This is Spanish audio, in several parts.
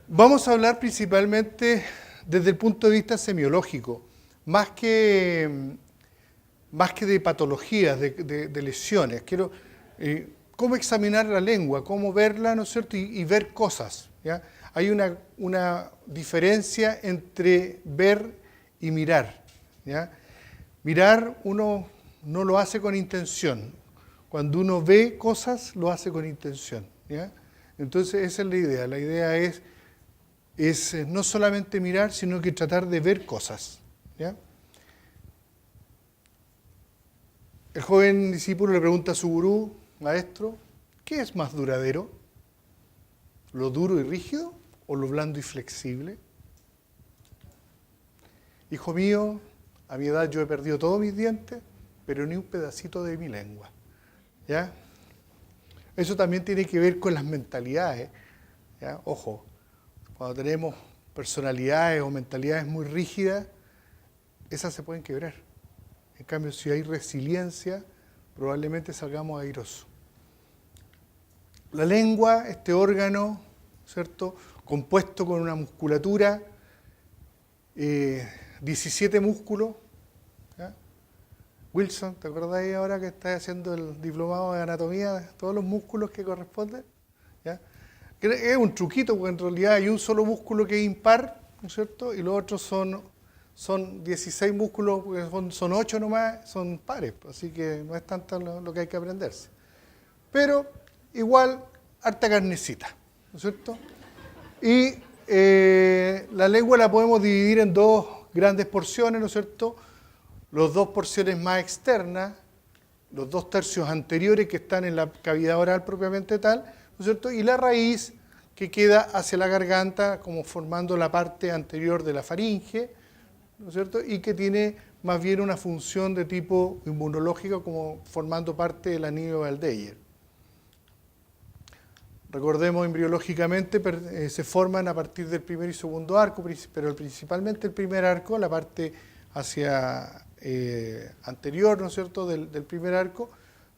Vamos a hablar principalmente desde el punto de vista semiológico, más que, más que de patologías, de lesiones. Cómo examinar la lengua, cómo verla, ¿no es cierto? Y ver cosas, ¿ya? Hay una diferencia entre ver y mirar, ¿ya? Mirar uno no lo hace con intención. Cuando uno ve cosas, lo hace con intención, ¿ya? Entonces esa es la idea. La idea es no solamente mirar, sino que tratar de ver cosas, ¿ya? El joven discípulo le pregunta a su gurú, maestro, ¿qué es más duradero? ¿Lo duro y rígido o lo blando y flexible? Hijo mío, a mi edad yo he perdido todos mis dientes, pero ni un pedacito de mi lengua, ¿ya? Eso también tiene que ver con las mentalidades, ¿ya? Ojo, cuando tenemos personalidades o mentalidades muy rígidas, esas se pueden quebrar. En cambio, si hay resiliencia, probablemente salgamos airosos. La lengua, este órgano, ¿cierto?, compuesto con una musculatura, 17 músculos. ¿Ya? Wilson, ¿te acordás ahí ahora que estás haciendo el diplomado de anatomía? Todos los músculos que corresponden. ¿Ya? Es un truquito, porque en realidad hay un solo músculo que es impar, ¿no es cierto? Y los otros son 16 músculos, porque son 8 nomás, son pares, así que no es tanto lo que hay que aprenderse. Pero igual, harta carnecita, ¿no es cierto? Y la lengua la podemos dividir en dos grandes porciones, ¿no es cierto? Las dos porciones más externas, los 2/3 anteriores que están en la cavidad oral propiamente tal, ¿no es cierto? Y la raíz que queda hacia la garganta, como formando la parte anterior de la faringe, ¿no es cierto? Y que tiene más bien una función de tipo inmunológico, como formando parte del anillo de Waldeyer. Recordemos, embriológicamente se forman a partir del primer y segundo arco, pero principalmente el primer arco, la parte hacia anterior, ¿no es cierto?, del primer arco,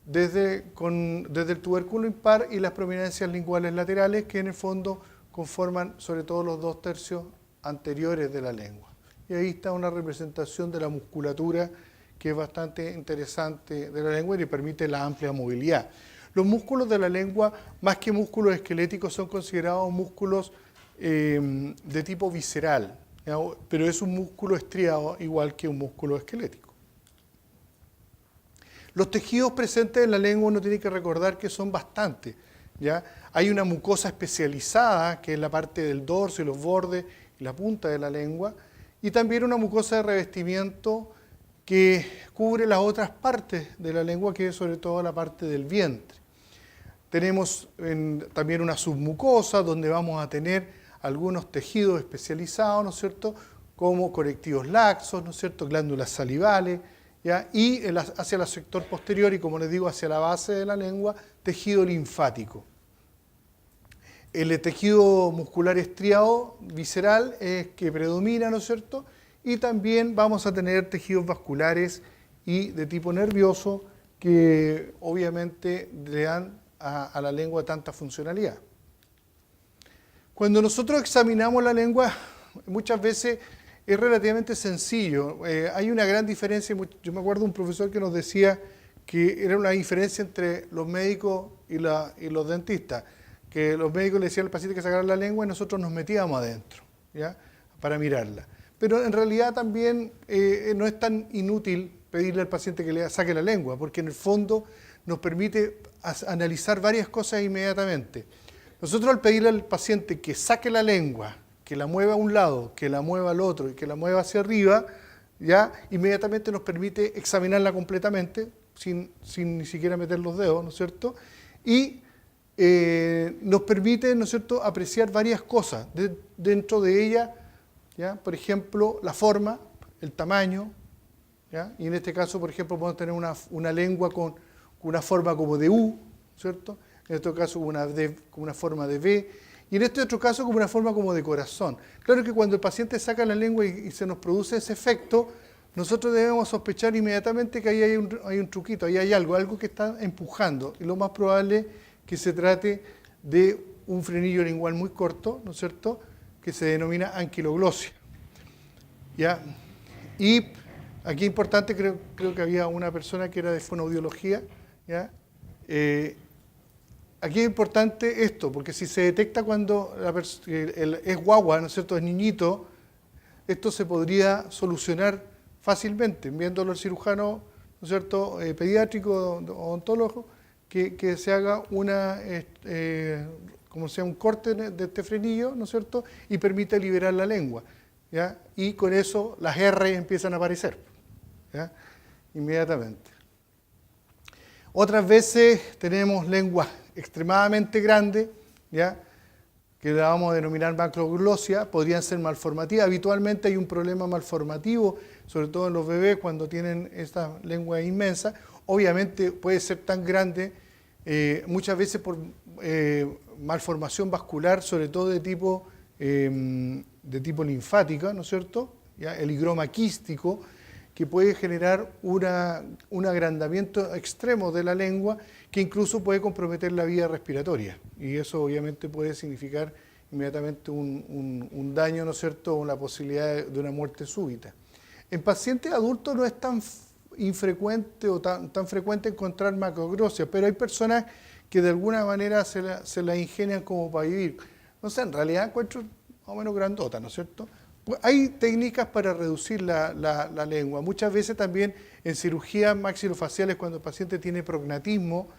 desde el tubérculo impar y las prominencias linguales laterales, que en el fondo conforman sobre todo los 2/3 anteriores de la lengua. Y ahí está una representación de la musculatura que es bastante interesante de la lengua y le permite la amplia movilidad. Los músculos de la lengua, más que músculos esqueléticos, son considerados músculos de tipo visceral, ¿ya? Pero es un músculo estriado igual que un músculo esquelético. Los tejidos presentes en la lengua uno tiene que recordar que son bastantes, ¿ya? Hay una mucosa especializada, que es la parte del dorso y los bordes y la punta de la lengua, y también una mucosa de revestimiento que cubre las otras partes de la lengua, que es sobre todo la parte del vientre. Tenemos también una submucosa, donde vamos a tener algunos tejidos especializados, ¿no es cierto?, como conectivos laxos, ¿no es cierto?, glándulas salivales, ¿ya? Y hacia el sector posterior y, como les digo, hacia la base de la lengua, tejido linfático. El tejido muscular estriado visceral es que predomina, ¿no es cierto?, y también vamos a tener tejidos vasculares y de tipo nervioso que obviamente le dan a la lengua tanta funcionalidad. Cuando nosotros examinamos la lengua, muchas veces es relativamente sencillo. Hay una gran diferencia. Yo me acuerdo de un profesor que nos decía que era una diferencia entre los médicos y los dentistas, que los médicos le decían al paciente que sacara la lengua y nosotros nos metíamos adentro, ¿ya?, para mirarla. Pero en realidad también no es tan inútil pedirle al paciente que le saque la lengua, porque en el fondo nos permite analizar varias cosas inmediatamente. Nosotros, al pedirle al paciente que saque la lengua, que la mueva a un lado, que la mueva al otro y que la mueva hacia arriba, ya inmediatamente nos permite examinarla completamente, sin ni siquiera meter los dedos, ¿no es cierto? Y nos permite, ¿no es cierto?, apreciar varias cosas dentro de ella, ¿ya? Por ejemplo, la forma, el tamaño, ¿ya? Y en este caso, por ejemplo, podemos tener una lengua con una forma como de U, ¿cierto? En este caso con una forma de V, y en este otro caso como una forma como de corazón. Claro que cuando el paciente saca la lengua y se nos produce ese efecto, nosotros debemos sospechar inmediatamente que ahí hay un truquito, ahí hay algo que está empujando, y lo más probable es que se trate de un frenillo lingual muy corto, ¿no es cierto?, que se denomina anquiloglosia. ¿Ya? Y aquí es importante, creo que había una persona que era de fonoaudiología, ¿ya? Aquí es importante esto, porque si se detecta cuando es guagua, ¿no es cierto?, es niñito, esto se podría solucionar fácilmente, enviándolo al cirujano, ¿no es cierto?, pediátrico, odontólogo, que se haga como sea un corte de este frenillo, ¿no es cierto?, y permite liberar la lengua, ¿ya? Y con eso las R empiezan a aparecer, ¿ya?, inmediatamente. Otras veces tenemos lenguas extremadamente grandes, ¿ya?, que la vamos a denominar macroglosia, podrían ser malformativas. Habitualmente hay un problema malformativo, sobre todo en los bebés cuando tienen esta lengua inmensa. Obviamente puede ser tan grande, muchas veces por malformación vascular, sobre todo de tipo linfática, ¿no es cierto?, ¿ya?, el higroma quístico, que puede generar un agrandamiento extremo de la lengua que incluso puede comprometer la vía respiratoria. Y eso obviamente puede significar inmediatamente un daño, ¿no es cierto?, o la posibilidad de una muerte súbita. En pacientes adultos no es tan infrecuente o tan frecuente encontrar macroglosia, pero hay personas que de alguna manera se la ingenian como para vivir. No sé, en realidad encuentro más o menos grandota, ¿no es cierto? Hay técnicas para reducir la lengua. Muchas veces también en cirugías maxilofaciales, cuando el paciente tiene prognatismo,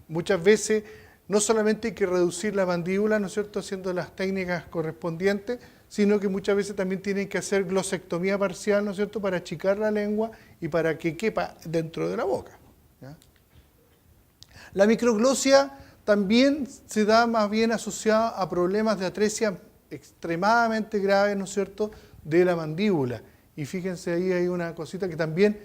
muchas veces no solamente hay que reducir la mandíbula, ¿no es cierto?, haciendo las técnicas correspondientes, sino que muchas veces también tienen que hacer glosectomía parcial, ¿no es cierto?, para achicar la lengua y para que quepa dentro de la boca, ¿ya? La microglosia también se da más bien asociada a problemas de atresia extremadamente graves, ¿no es cierto?, de la mandíbula. Y fíjense, ahí hay una cosita que también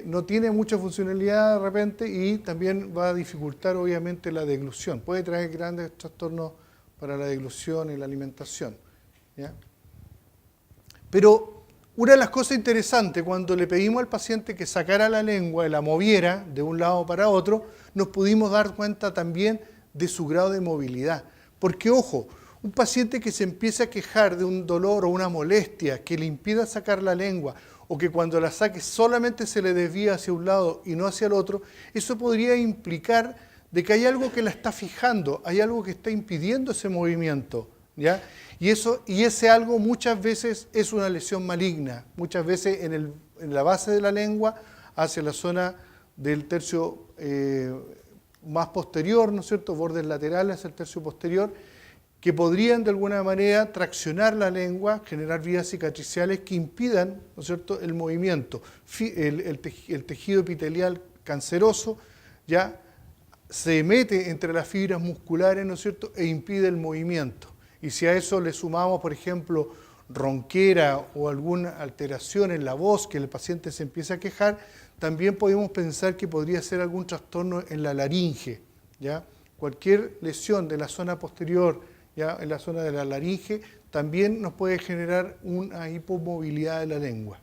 no tiene mucha funcionalidad de repente y también va a dificultar obviamente la deglución. Puede traer grandes trastornos para la deglución y la alimentación, ¿ya? Pero una de las cosas interesantes, cuando le pedimos al paciente que sacara la lengua y la moviera de un lado para otro, nos pudimos dar cuenta también de su grado de movilidad. Porque, ojo, un paciente que se empieza a quejar de un dolor o una molestia que le impida sacar la lengua, o que cuando la saque solamente se le desvía hacia un lado y no hacia el otro, eso podría implicar de que hay algo que la está fijando, hay algo que está impidiendo ese movimiento, ¿ya? Y ese algo muchas veces es una lesión maligna, muchas veces en la base de la lengua, hacia la zona del tercio más posterior, ¿no es cierto?, bordes laterales hacia el tercio posterior, que podrían de alguna manera traccionar la lengua, generar vías cicatriciales que impidan, ¿no es cierto?, el movimiento. El tejido epitelial canceroso ya se mete entre las fibras musculares, ¿no es cierto?, e impide el movimiento. Y si a eso le sumamos, por ejemplo, ronquera o alguna alteración en la voz que el paciente se empieza a quejar, también podemos pensar que podría ser algún trastorno en la laringe, ¿ya? Cualquier lesión de la zona posterior, ya en la zona de la laringe, también nos puede generar una hipomovilidad de la lengua.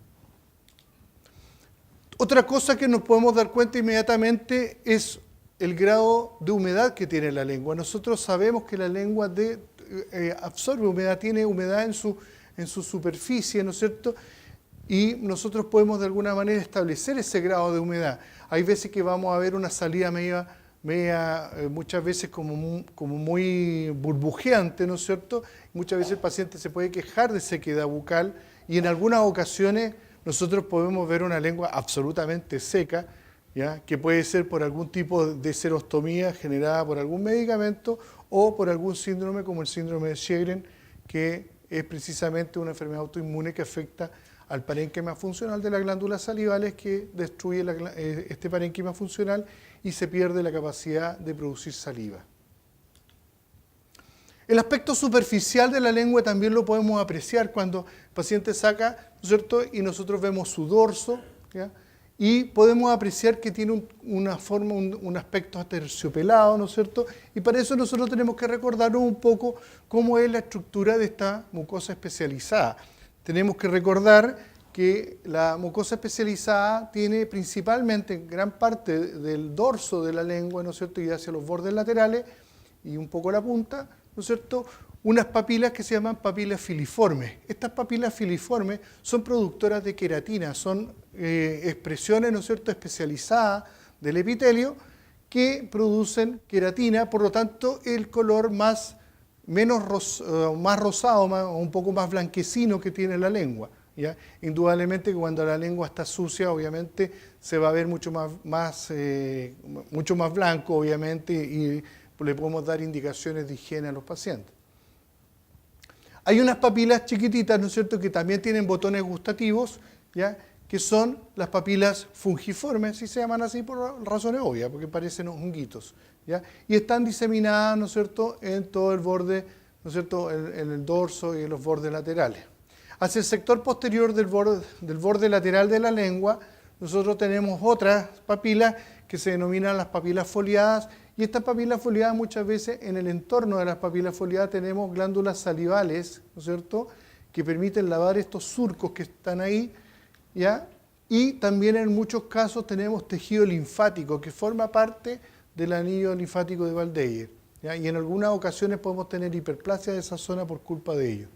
Otra cosa que nos podemos dar cuenta inmediatamente es el grado de humedad que tiene la lengua. Nosotros sabemos que la lengua absorbe humedad, tiene humedad en su superficie, ¿no es cierto?, y nosotros podemos de alguna manera establecer ese grado de humedad. Hay veces que vamos a ver una salida media muchas veces como muy burbujeante, ¿no es cierto? Muchas veces el paciente se puede quejar de sequedad bucal y en algunas ocasiones nosotros podemos ver una lengua absolutamente seca, ¿ya?, que puede ser por algún tipo de serostomía generada por algún medicamento o por algún síndrome como el síndrome de Sjögren, que es precisamente una enfermedad autoinmune que afecta al parénquima funcional de las glándulas salivales, que destruye este parénquima funcional y se pierde la capacidad de producir saliva. El aspecto superficial de la lengua también lo podemos apreciar cuando el paciente saca, ¿no es cierto?, y nosotros vemos su dorso, ¿ya?, y podemos apreciar que tiene una forma, un aspecto aterciopelado, ¿no es cierto? Y para eso nosotros tenemos que recordarnos un poco cómo es la estructura de esta mucosa especializada. Tenemos que recordar que la mucosa especializada tiene principalmente gran parte del dorso de la lengua, ¿no es cierto?, y hacia los bordes laterales y un poco la punta, ¿no es cierto?, unas papilas que se llaman papilas filiformes. Estas papilas filiformes son productoras de queratina, son expresiones, ¿no es cierto?, especializadas del epitelio que producen queratina, por lo tanto el color más rosado, un poco más blanquecino que tiene la lengua. ¿Ya? Indudablemente que cuando la lengua está sucia, obviamente se va a ver mucho más blanco, obviamente, y le podemos dar indicaciones de higiene a los pacientes. Hay unas papilas chiquititas, ¿no es cierto?, que también tienen botones gustativos, ¿ya?, que son las papilas fungiformes, y se llaman así por razones obvias, porque parecen honguitos, ¿ya? Y están diseminadas, ¿no es cierto?, en todo el borde, ¿no es cierto?, en el dorso y en los bordes laterales. Hacia el sector posterior del borde lateral de la lengua, nosotros tenemos otras papilas que se denominan las papilas foliadas, y estas papilas foliadas muchas veces en el entorno de las papilas foliadas tenemos glándulas salivales, ¿no es cierto?, que permiten lavar estos surcos que están ahí, ¿ya? Y también en muchos casos tenemos tejido linfático que forma parte del anillo linfático de Waldeyer, ¿ya? Y en algunas ocasiones podemos tener hiperplasia de esa zona por culpa de ello.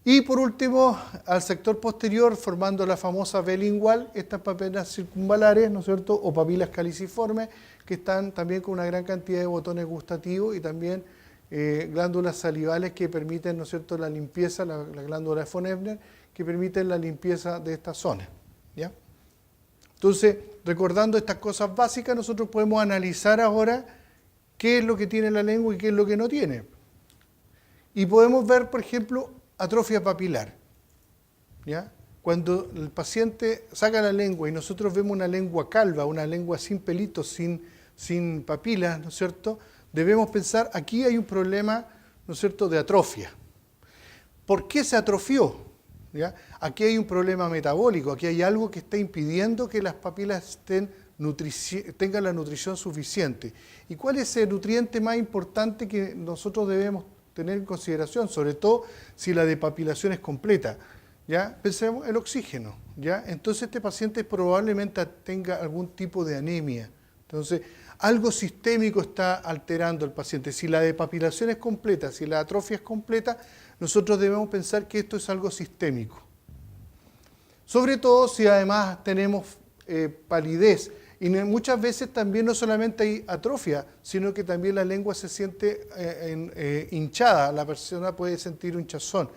Y por último, al sector posterior, formando la famosa V lingual, estas papilas circunvalares, ¿no es cierto?, o papilas caliciformes, que están también con una gran cantidad de botones gustativos y también glándulas salivales que permiten, ¿no es cierto?, la limpieza, la glándula de von Ebner, que permiten la limpieza de esta zona, ¿ya? Entonces, recordando estas cosas básicas, nosotros podemos analizar ahora qué es lo que tiene la lengua y qué es lo que no tiene. Y podemos ver, por ejemplo, atrofia papilar, ¿ya? Cuando el paciente saca la lengua y nosotros vemos una lengua calva, una lengua sin pelitos, sin papilas, ¿no es cierto?, debemos pensar, aquí hay un problema, ¿no es cierto?, de atrofia. ¿Por qué se atrofió? ¿Ya? Aquí hay un problema metabólico, aquí hay algo que está impidiendo que las papilas tengan la nutrición suficiente. ¿Y cuál es el nutriente más importante que nosotros debemos tener en consideración? Sobre todo si la depapilación es completa. ¿Ya? Pensemos el oxígeno. ¿Ya? Entonces este paciente probablemente tenga algún tipo de anemia. Entonces, algo sistémico está alterando al paciente. Si la depapilación es completa, si la atrofia es completa, nosotros debemos pensar que esto es algo sistémico. Sobre todo si además tenemos palidez. Y muchas veces también no solamente hay atrofia, sino que también la lengua se siente hinchada. La persona puede sentir un hinchazón.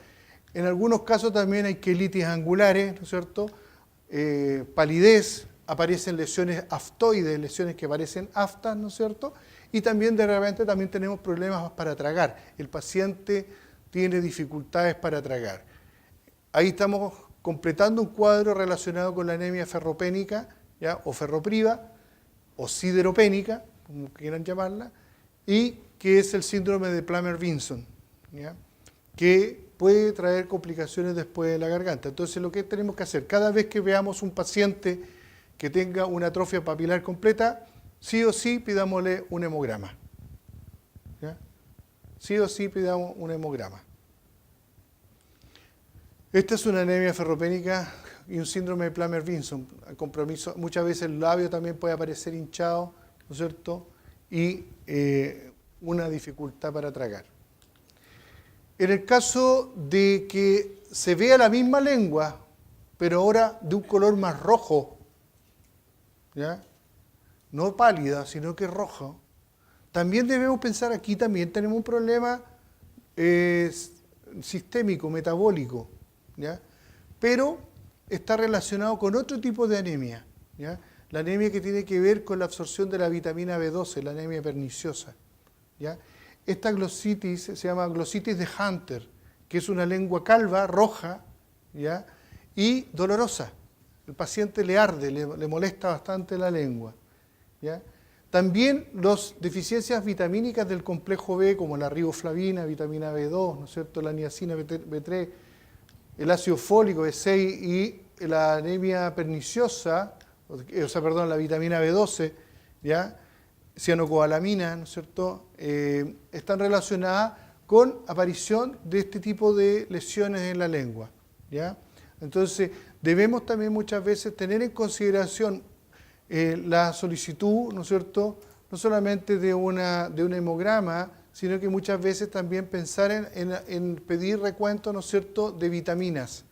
En algunos casos también hay quelitis angulares, ¿no es cierto?, palidez, aparecen lesiones aftoides, lesiones que parecen aftas, ¿no es cierto? Y también de repente también tenemos problemas para tragar. El paciente tiene dificultades para tragar. Ahí estamos completando un cuadro relacionado con la anemia ferropénica, ¿ya?, o ferropriva, o sideropénica, como quieran llamarla, y que es el síndrome de Plummer-Vinson, ¿ya?, que puede traer complicaciones después de la garganta. Entonces, lo que tenemos que hacer, cada vez que veamos un paciente que tenga una atrofia papilar completa, sí o sí pidámosle un hemograma. ¿Ya? Sí o sí pidamos un hemograma. Esta es una anemia ferropénica y un síndrome de Plummer-Vinson. Compromiso, muchas veces el labio también puede aparecer hinchado, ¿no es cierto? Y una dificultad para tragar. En el caso de que se vea la misma lengua, pero ahora de un color más rojo, ¿ya?, no pálida, sino que rojo, también debemos pensar, aquí también tenemos un problema sistémico, metabólico, ¿ya?, pero está relacionado con otro tipo de anemia, ¿ya?, la anemia que tiene que ver con la absorción de la vitamina B12, la anemia perniciosa, ¿ya? Esta glositis se llama glositis de Hunter, que es una lengua calva, roja, ¿ya?, y dolorosa. El paciente le arde, le molesta bastante la lengua, ¿ya? También las deficiencias vitamínicas del complejo B, como la riboflavina, vitamina B2, ¿no es cierto?, la niacina B3, el ácido fólico B6 y la anemia perniciosa, la vitamina B12, ¿ya?, cianocobalamina, ¿no es cierto?, están relacionadas con aparición de este tipo de lesiones en la lengua, ¿ya? Entonces, debemos también muchas veces tener en consideración la solicitud, ¿no es cierto?, no solamente de un hemograma, sino que muchas veces también pensar en pedir recuento, ¿no es cierto?, de vitaminas.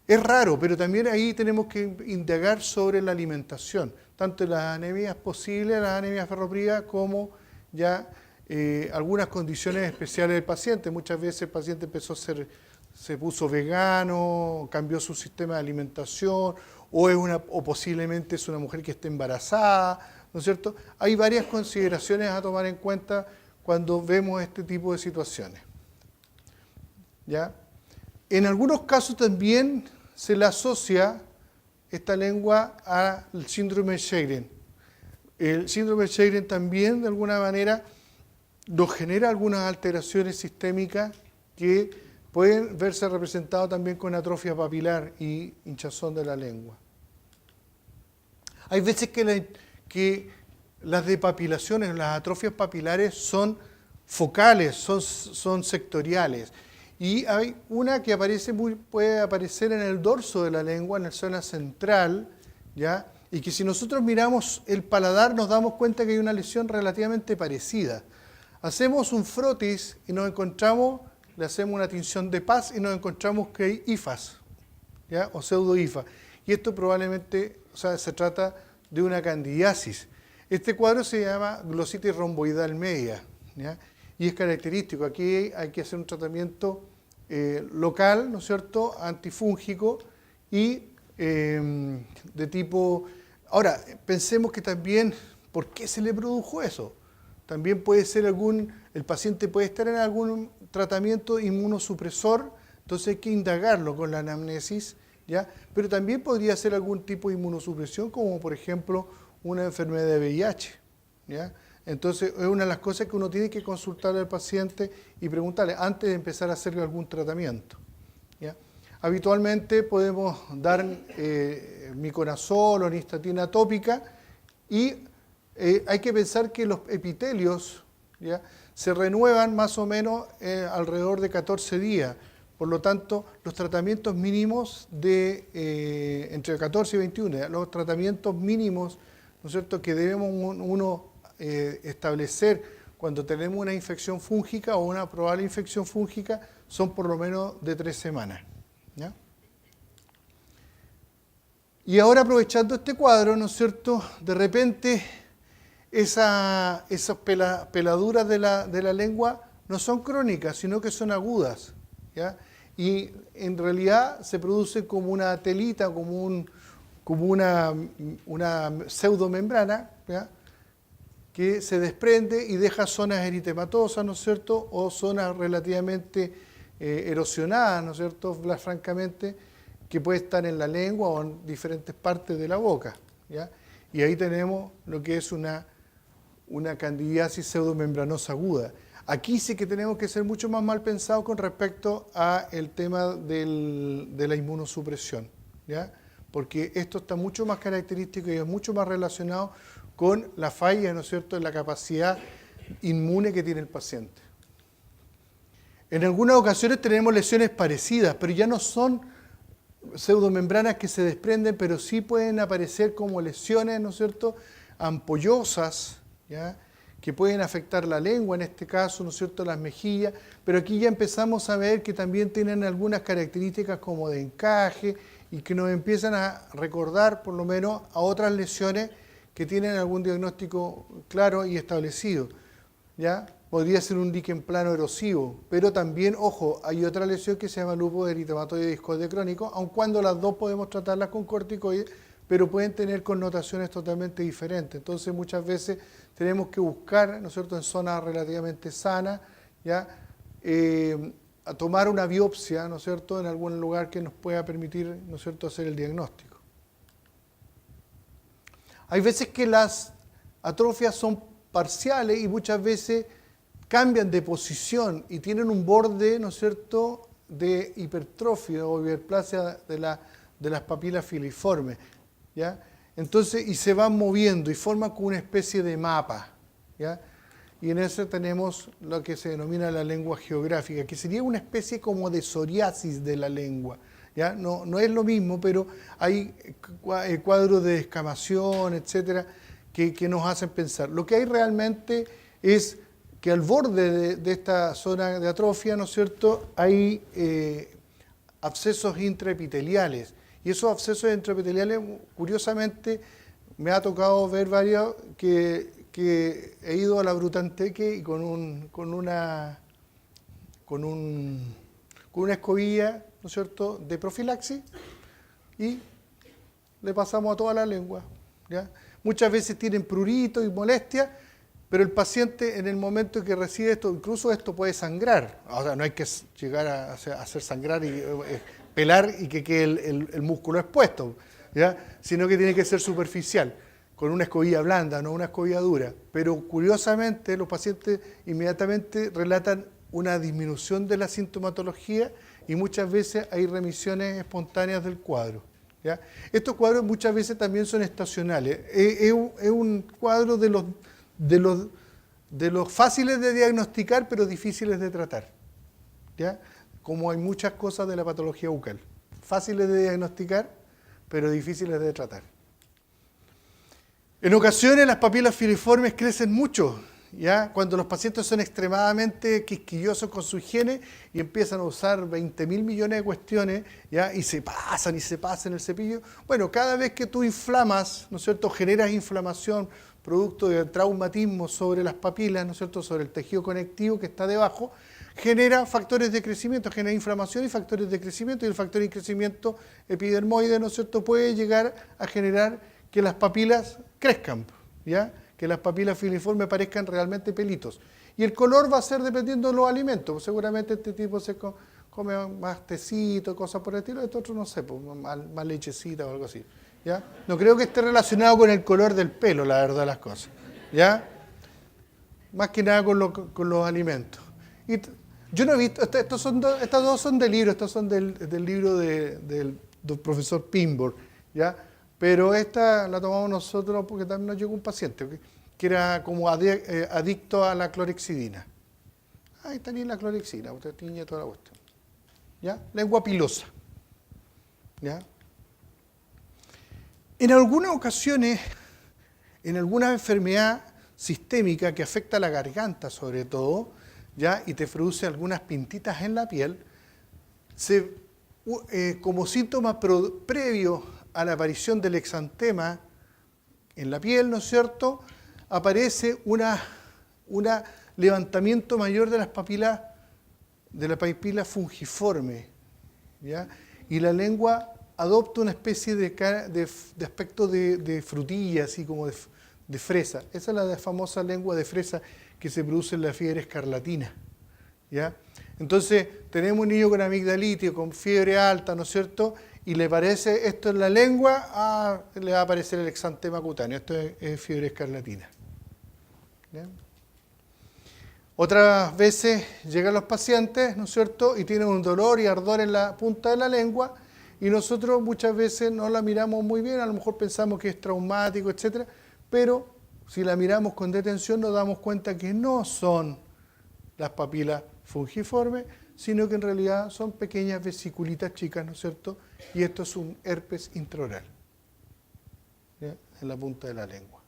Es raro, pero también ahí tenemos que indagar sobre la alimentación, tanto las anemias posibles, las anemias ferroprias, como ya algunas condiciones especiales del paciente. Muchas veces el paciente se puso vegano, cambió su sistema de alimentación, o posiblemente es una mujer que esté embarazada, ¿no es cierto? Hay varias consideraciones a tomar en cuenta cuando vemos este tipo de situaciones. ¿Ya? En algunos casos también se le asocia esta lengua al síndrome de Sjögren. El síndrome de Sjögren también, de alguna manera, nos genera algunas alteraciones sistémicas que pueden verse representadas también con atrofia papilar y hinchazón de la lengua. Hay veces que las depapilaciones, las atrofias papilares son focales, son sectoriales. Y hay una que puede aparecer en el dorso de la lengua, en la zona central, ¿ya? Y que si nosotros miramos el paladar nos damos cuenta que hay una lesión relativamente parecida. Hacemos un frotis y le hacemos una tinción de paz y nos encontramos que hay hifas, ¿ya? O pseudohifa. Y esto probablemente, se trata de una candidiasis. Este cuadro se llama glositis romboidal media, ¿ya? Y es característico. Aquí hay que hacer un tratamiento local, ¿no es cierto?, antifúngico y de tipo... Ahora, pensemos que también, ¿por qué se le produjo eso? También puede ser el paciente puede estar en algún tratamiento inmunosupresor, entonces hay que indagarlo con la anamnesis, ¿ya? Pero también podría ser algún tipo de inmunosupresión, como por ejemplo una enfermedad de VIH, ¿ya? Entonces es una de las cosas que uno tiene que consultarle al paciente y preguntarle antes de empezar a hacerle algún tratamiento, ¿ya? Habitualmente podemos dar miconazol o nistatina tópica y hay que pensar que los epitelios, ¿ya?, se renuevan más o menos alrededor de 14 días. Por lo tanto, los tratamientos mínimos entre 14 y 21, los tratamientos mínimos, ¿no es cierto?, que debemos establecer cuando tenemos una infección fúngica o una probable infección fúngica son por lo menos de 3 semanas. ¿Ya? Y ahora, aprovechando este cuadro, ¿no es cierto?, de repente esas peladuras de la lengua no son crónicas, sino que son agudas, ¿ya? Y en realidad se produce como una telita, como una pseudomembrana, ¿ya?, que se desprende y deja zonas eritematosas, ¿no es cierto?, o zonas relativamente erosionadas, ¿no es cierto?, francamente, que puede estar en la lengua o en diferentes partes de la boca, ¿ya? Y ahí tenemos lo que es una candidiasis pseudomembranosa aguda. Aquí sí que tenemos que ser mucho más mal pensados con respecto al tema de la inmunosupresión, ¿ya? Porque esto está mucho más característico y es mucho más relacionado con la falla, ¿no es cierto?, en la capacidad inmune que tiene el paciente. En algunas ocasiones tenemos lesiones parecidas, pero ya no son pseudomembranas que se desprenden, pero sí pueden aparecer como lesiones, ¿no es cierto?, ampollosas, ¿ya?, que pueden afectar la lengua, en este caso, ¿no es cierto?, las mejillas, pero aquí ya empezamos a ver que también tienen algunas características como de encaje y que nos empiezan a recordar, por lo menos, a otras lesiones que tienen algún diagnóstico claro y establecido, ¿ya? Podría ser un líquen plano erosivo, pero también, ojo, hay otra lesión que se llama lupus eritematoide discoide crónico, aun cuando las dos podemos tratarlas con corticoides, pero pueden tener connotaciones totalmente diferentes. Entonces, muchas veces tenemos que buscar, ¿no es cierto?, en zonas relativamente sanas, ¿ya?, a tomar una biopsia, ¿no es cierto?, en algún lugar que nos pueda permitir, ¿no es cierto?, hacer el diagnóstico. Hay veces que las atrofias son parciales y muchas veces cambian de posición y tienen un borde, ¿no es cierto?, de hipertrofia o hiperplasia de las papilas filiformes, ¿ya? Entonces, y se van moviendo y forman como una especie de mapa, ¿ya? Y en eso tenemos lo que se denomina la lengua geográfica, que sería una especie como de psoriasis de la lengua, ¿ya? No es lo mismo, pero hay cuadros de descamación, etcétera, que nos hacen pensar. Lo que hay realmente es que al borde de esta zona de atrofia, ¿no es cierto?, hay abscesos intraepiteliales. Y esos abscesos intraepiteliales, curiosamente, me ha tocado ver varios que he ido a la Brutanteque y con una escobilla, ¿no es cierto?, de profilaxis, y le pasamos a toda la lengua, ¿ya? Muchas veces tienen prurito y molestia, pero el paciente en el momento que recibe esto, incluso esto puede sangrar. O sea, no hay que llegar a hacer sangrar y pelar y que quede el músculo expuesto, ¿ya? Sino que tiene que ser superficial, con una escobilla blanda, no una escobilla dura. Pero curiosamente los pacientes inmediatamente relatan una disminución de la sintomatología y muchas veces hay remisiones espontáneas del cuadro, ¿ya? Estos cuadros muchas veces también son estacionales. Es un cuadro de los fáciles de diagnosticar, pero difíciles de tratar, ¿ya? Como hay muchas cosas de la patología bucal. Fáciles de diagnosticar, pero difíciles de tratar. En ocasiones las papilas filiformes crecen mucho, ¿ya? Cuando los pacientes son extremadamente quisquillosos con su higiene y empiezan a usar 20.000 millones de cuestiones, ¿ya? Y se pasan el cepillo. Bueno, cada vez que tú inflamas, ¿no es cierto?, generas inflamación producto de traumatismo sobre las papilas, ¿no es cierto?, sobre el tejido conectivo que está debajo, genera factores de crecimiento, genera inflamación y factores de crecimiento, y el factor de crecimiento epidermoide, ¿no es cierto?, puede llegar a generar que las papilas crezcan, ¿ya?, que las papilas filiformes parezcan realmente pelitos. Y el color va a ser dependiendo de los alimentos. Pues seguramente este tipo se come más tecito, cosas por el estilo, este otro no sé, pues, más lechecita o algo así, ¿ya? No creo que esté relacionado con el color del pelo, la verdad, las cosas, ¿ya? Más que nada con los alimentos. Y yo no he visto, estas dos son del libro, estos son del libro del profesor Pinborg, ¿ya? Pero esta la tomamos nosotros porque también nos llegó un paciente que era como adicto a la clorhexidina. Ahí está bien la clorhexidina, usted tiñe toda la cuestión, ¿ya? Lengua pilosa, ¿ya? En algunas ocasiones, en alguna enfermedad sistémica que afecta a la garganta sobre todo, ¿ya?, y te produce algunas pintitas en la piel, como síntoma previo a la aparición del exantema en la piel, ¿no es cierto?, aparece un levantamiento mayor de las papilas, de la papila fungiforme, ¿ya? Y la lengua adopta una especie de aspecto de frutilla, así como de fresa. Esa es la famosa lengua de fresa que se produce en la fiebre escarlatina, ¿ya? Entonces, tenemos un niño con amigdalitis, con fiebre alta, ¿no es cierto?, y le parece esto en la lengua, le va a aparecer el exantema cutáneo. Esto es fiebre escarlatina, ¿ya? Otras veces llegan los pacientes, ¿no es cierto?, y tienen un dolor y ardor en la punta de la lengua, y nosotros muchas veces no la miramos muy bien, a lo mejor pensamos que es traumático, etcétera, pero si la miramos con detención nos damos cuenta que no son las papilas fungiformes, sino que en realidad son pequeñas vesiculitas chicas, ¿no es cierto?, y esto es un herpes intraoral, ¿ya?, en la punta de la lengua.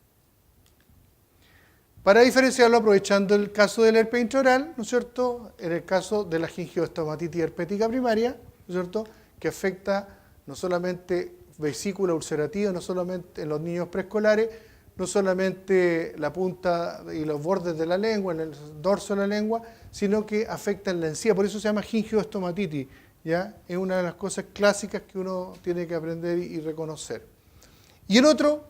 Para diferenciarlo, aprovechando el caso del herpes intraoral, ¿no es cierto?, en el caso de la gingiostomatitis herpética primaria, ¿no es cierto?, que afecta no solamente vesícula ulcerativa, no solamente en los niños preescolares, no solamente la punta y los bordes de la lengua, en el dorso de la lengua, sino que afecta en la encía. Por eso se llama gingiostomatitis, ¿ya? Es una de las cosas clásicas que uno tiene que aprender y reconocer. Y el otro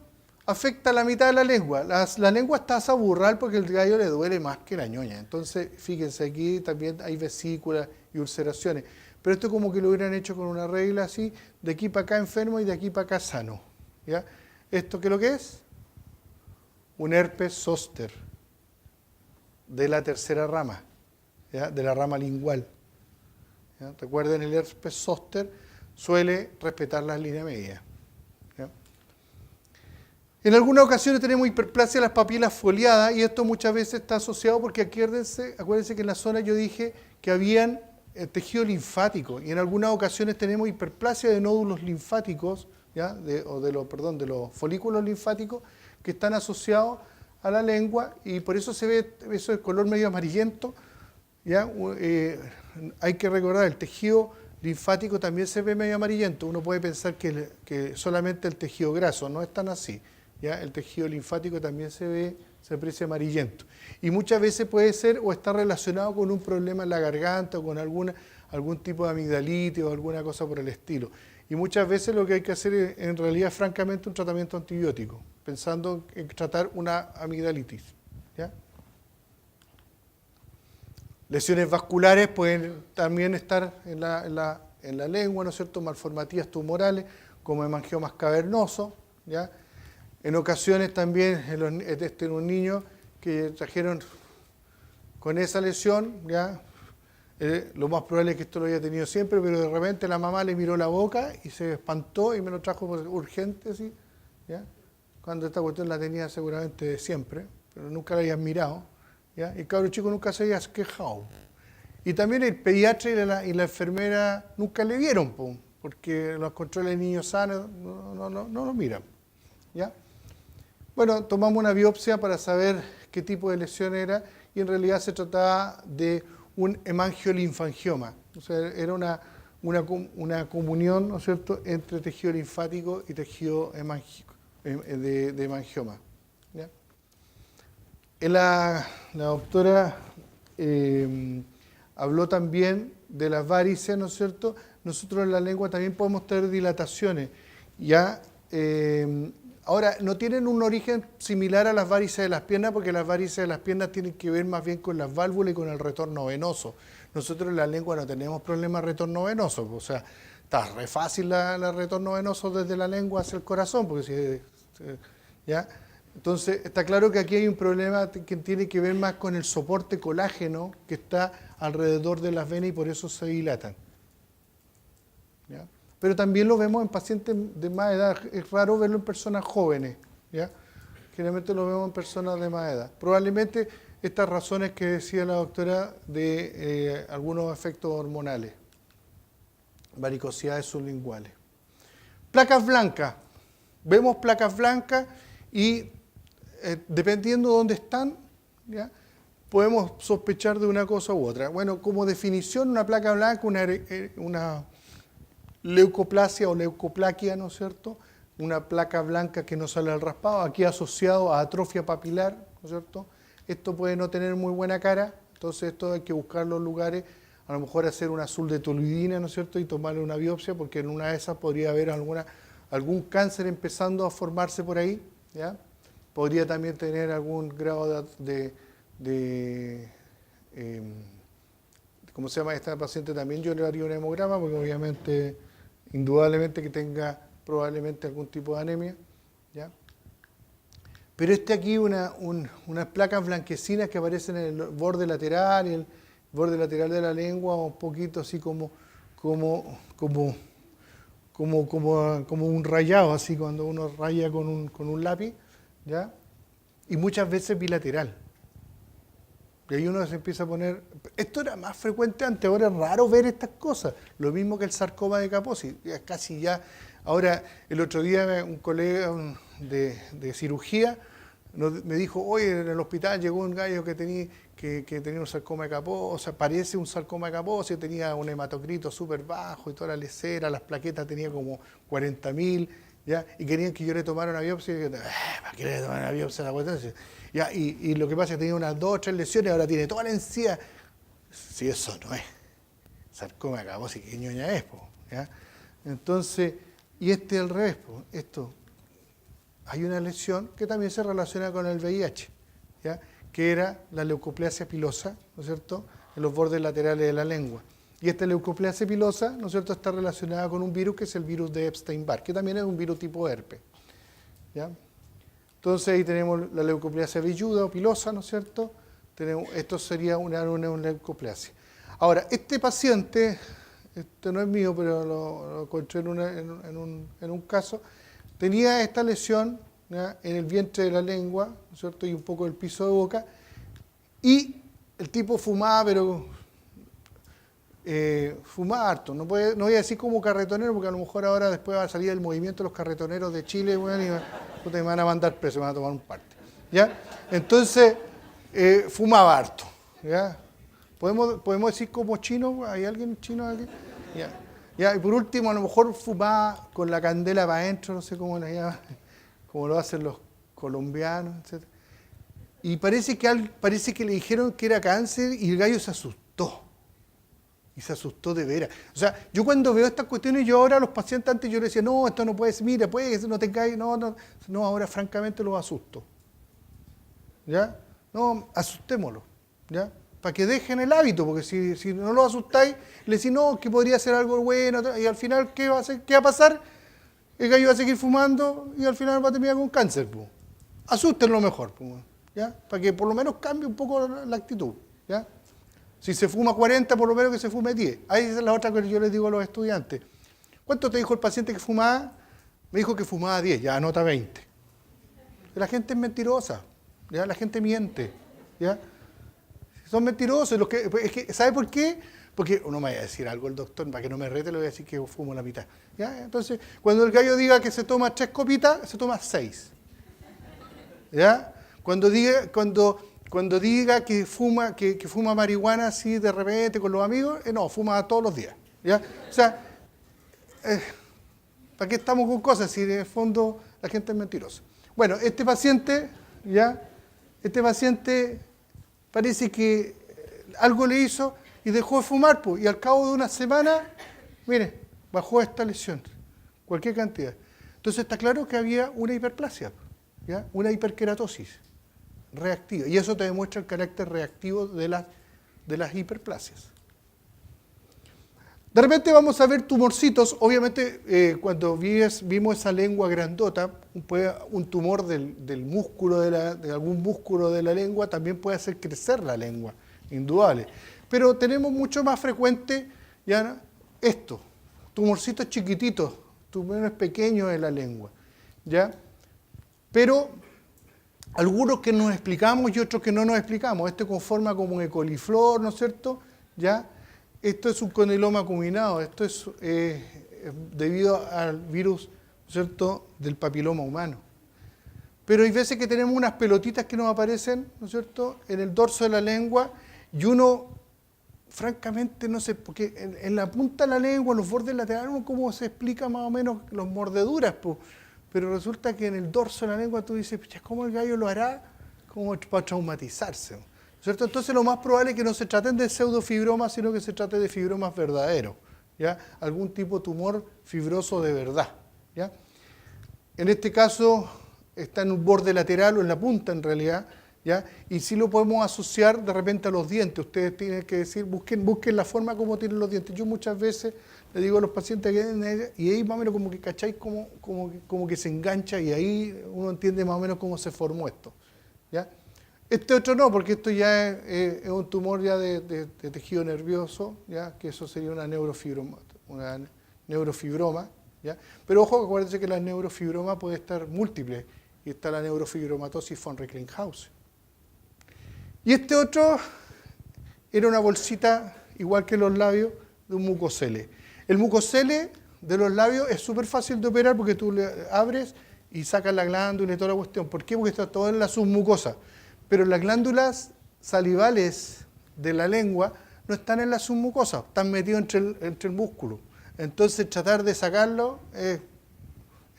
afecta la mitad de la lengua. La lengua está saburral porque el gallo le duele más que la ñoña. Entonces, fíjense, aquí también hay vesículas y ulceraciones. Pero esto como que lo hubieran hecho con una regla así, de aquí para acá enfermo y de aquí para acá sano, ¿ya? ¿Esto qué es lo que es? Un herpes zóster de la tercera rama, ¿ya?, de la rama lingual, ¿ya? Recuerden, el herpes zóster suele respetar las líneas medias, ¿ya? En algunas ocasiones tenemos hiperplasia de las papilas foliadas, y esto muchas veces está asociado porque acuérdense que en la zona yo dije que habían tejido linfático, y en algunas ocasiones tenemos hiperplasia de nódulos linfáticos, ¿ya?, de los folículos linfáticos, que están asociados a la lengua y por eso se ve eso de color medio amarillento. ¿Ya? Hay que recordar, el tejido linfático también se ve medio amarillento. Uno puede pensar que solamente el tejido graso, no es tan así. ¿Ya? El tejido linfático también se aprecia amarillento. Y muchas veces puede ser o está relacionado con un problema en la garganta o con algún tipo de amigdalitis o alguna cosa por el estilo. Y muchas veces lo que hay que hacer es, en realidad, francamente, un tratamiento antibiótico, pensando en tratar una amigdalitis. ¿Ya? Lesiones vasculares pueden también estar en la lengua, ¿no es cierto? Malformativas tumorales, como hemangiomas cavernosos, ¿ya? En ocasiones también, en un niño que trajeron con esa lesión, ¿ya? Lo más probable es que esto lo haya tenido siempre, pero de repente la mamá le miró la boca y se espantó y me lo trajo urgente, así, ¿ya? Cuando esta cuestión la tenía seguramente siempre, pero nunca la habían mirado. ¿Ya? El cabro chico nunca se había quejado. Y también el pediatra y la enfermera nunca le vieron, porque los controles de niños sanos no lo miran. ¿Ya? Bueno, tomamos una biopsia para saber qué tipo de lesión era y en realidad se trataba de un hemangiolinfangioma. O sea, era una comunión, ¿no es cierto?, entre tejido linfático y tejido de hemangioma. ¿Ya? La doctora habló también de las varices, ¿no es cierto? Nosotros en la lengua también podemos tener dilataciones. ¿Ya? Ahora, no tienen un origen similar a las varices de las piernas, porque las varices de las piernas tienen que ver más bien con las válvulas y con el retorno venoso. Nosotros en la lengua no tenemos problemas de retorno venoso, o sea, está re fácil el retorno venoso desde la lengua hacia el corazón, porque ¿ya? Entonces, está claro que aquí hay un problema que tiene que ver más con el soporte colágeno que está alrededor de las venas y por eso se dilatan. ¿Ya? Pero también lo vemos en pacientes de más edad. Es raro verlo en personas jóvenes. ¿Ya? Generalmente lo vemos en personas de más edad. Probablemente estas razones que decía la doctora de algunos efectos hormonales, varicosidades sublinguales. Placas blancas. Vemos placas blancas y dependiendo de dónde están, ¿ya? Podemos sospechar de una cosa u otra. Bueno, como definición, una placa blanca, una leucoplasia o leucoplaquia, ¿no es cierto? Una placa blanca que no sale al raspado, aquí asociado a atrofia papilar, ¿no es cierto? Esto puede no tener muy buena cara, entonces esto hay que buscar los lugares, a lo mejor hacer un azul de toluidina, ¿no es cierto? Y tomarle una biopsia, porque en una de esas podría haber algún cáncer empezando a formarse por ahí, ¿ya? Podría también tener algún grado ¿cómo se llama esta paciente? También yo le haría un hemograma, porque obviamente, indudablemente que tenga probablemente algún tipo de anemia, ¿ya? Pero aquí unas placas blanquecinas que aparecen en el borde lateral y el borde lateral de la lengua, un poquito así como un rayado, así cuando uno raya con un lápiz, ¿ya? Y muchas veces bilateral. Y ahí uno se empieza a poner... Esto era más frecuente antes, ahora es raro ver estas cosas. Lo mismo que el sarcoma de Kaposi, casi ya... Ahora, el otro día un colega de cirugía me dijo, oye, en el hospital llegó un gallo que tenía un sarcoma de Kaposi, o sea, parece un sarcoma de Kaposi, tenía un hematocrito súper bajo y toda la lesera, las plaquetas tenía como 40.000, ¿ya? Y querían que yo le tomara una biopsia, y yo, ¿para qué le tomara una biopsia a la cuestión? ¿Ya? Y lo que pasa es que tenía unas 2 o 3 lesiones, ahora tiene toda la encía. Si eso no es sarcoma de Kaposi, ¿qué ñoña es? ¿Ya? Entonces, y al revés, esto, hay una lesión que también se relaciona con el VIH, ¿ya? Que era la leucoplasia pilosa, ¿no es cierto?, en los bordes laterales de la lengua. Y esta leucoplasia pilosa, ¿no es cierto?, está relacionada con un virus que es el virus de Epstein-Barr, que también es un virus tipo herpes, ¿ya? Entonces ahí tenemos la leucoplasia velluda o pilosa, ¿no es cierto? Esto sería una leucoplasia. Ahora, este paciente, no es mío, pero lo encontré en un caso, tenía esta lesión, ¿ya?, en el vientre de la lengua, ¿no es cierto?, y un poco del piso de boca, y el tipo fumaba, pero fumaba harto. No voy a decir como carretonero, porque a lo mejor ahora después va a salir el movimiento de los carretoneros de Chile, bueno, y me van a mandar preso, me van a tomar un parte. ¿ya? Entonces, fumaba harto, ¿ya? ¿Podemos decir como chino? ¿Hay alguien chino aquí? Ya. Ya, y por último, a lo mejor fumaba con la candela para adentro, no sé cómo la llaman, como lo hacen los colombianos, etc. Y parece que le dijeron que era cáncer y el gallo se asustó. Y se asustó de veras. O sea, yo cuando veo estas cuestiones, yo ahora a los pacientes antes yo les decía, no, esto no puede ser, mira, puede que no tengáis, no, ahora francamente los asusto. ¿Ya? No, asustémoslo, ¿ya? Para que dejen el hábito, porque si no los asustáis, le decís, no, que podría ser algo bueno, y al final, ¿qué va a pasar? El gallo va a seguir fumando y al final va a terminar con cáncer. Pues. Asústenlo mejor, pues, ¿ya? Para que por lo menos cambie un poco la actitud, ¿ya? Si se fuma 40, por lo menos que se fume 10. Ahí es la otra que yo les digo a los estudiantes. ¿Cuánto te dijo el paciente que fumaba? Me dijo que fumaba 10, ya anota 20. La gente es mentirosa, ¿ya? La gente miente, ¿ya? Son mentirosos. ¿Sabe por qué? Porque uno me va a decir algo el doctor, para que no me rete, le voy a decir que fumo la mitad, ¿ya? Entonces, cuando el gallo diga que se toma 3 copitas, se toma 6. ¿Ya? Cuando diga que fuma marihuana así de repente con los amigos, no, fuma todos los días. ¿Ya? O sea, ¿para qué estamos con cosas si en el fondo la gente es mentirosa? Bueno, este paciente parece que algo le hizo y dejó de fumar, pues, y al cabo de una semana, mire, bajó esta lesión, cualquier cantidad. Entonces está claro que había una hiperplasia, ¿ya? Una hiperkeratosis reactiva, y eso te demuestra el carácter reactivo de las hiperplasias. De repente vamos a ver tumorcitos, obviamente cuando vimos esa lengua grandota, un tumor del músculo de algún músculo de la lengua también puede hacer crecer la lengua, indudable. Pero tenemos mucho más frecuente ya esto, tumorcitos chiquititos, tumores pequeños de la lengua, ¿ya? Pero algunos que nos explicamos y otros que no nos explicamos. Este conforma como un coliflor, ¿no es cierto? ¿Ya? Esto es un condiloma acuminado, esto es debido al virus, ¿no es cierto?, del papiloma humano. Pero hay veces que tenemos unas pelotitas que nos aparecen, ¿no es cierto?, en el dorso de la lengua y uno, francamente, no sé, porque en la punta de la lengua, en los bordes laterales, uno cómo se explica más o menos las mordeduras, pues. Pero resulta que en el dorso de la lengua tú dices, ¿cómo el gallo lo hará? Como para traumatizarse, ¿cierto? Entonces lo más probable es que no se traten de pseudofibromas, sino que se trate de fibromas verdaderos, ¿ya? Algún tipo de tumor fibroso de verdad, ¿ya? En este caso está en un borde lateral o en la punta en realidad, ¿ya? Y sí lo podemos asociar de repente a los dientes. Ustedes tienen que decir, busquen la forma como tienen los dientes. Yo muchas veces le digo a los pacientes que y ahí más o menos como que cacháis como que se engancha y ahí uno entiende más o menos cómo se formó esto, ¿ya? Este otro no, porque esto ya es un tumor ya de tejido nervioso, ¿ya? Que eso sería una neurofibroma, ¿ya? Pero ojo, acuérdense que la neurofibroma puede estar múltiple y está la neurofibromatosis von Recklinghausen. Y este otro era una bolsita, igual que los labios, de un mucocele. El mucocele de los labios es súper fácil de operar porque tú le abres y sacas la glándula y toda la cuestión. ¿Por qué? Porque está todo en la submucosa. Pero las glándulas salivales de la lengua no están en la submucosa, están metidos entre el músculo. Entonces tratar de sacarlo es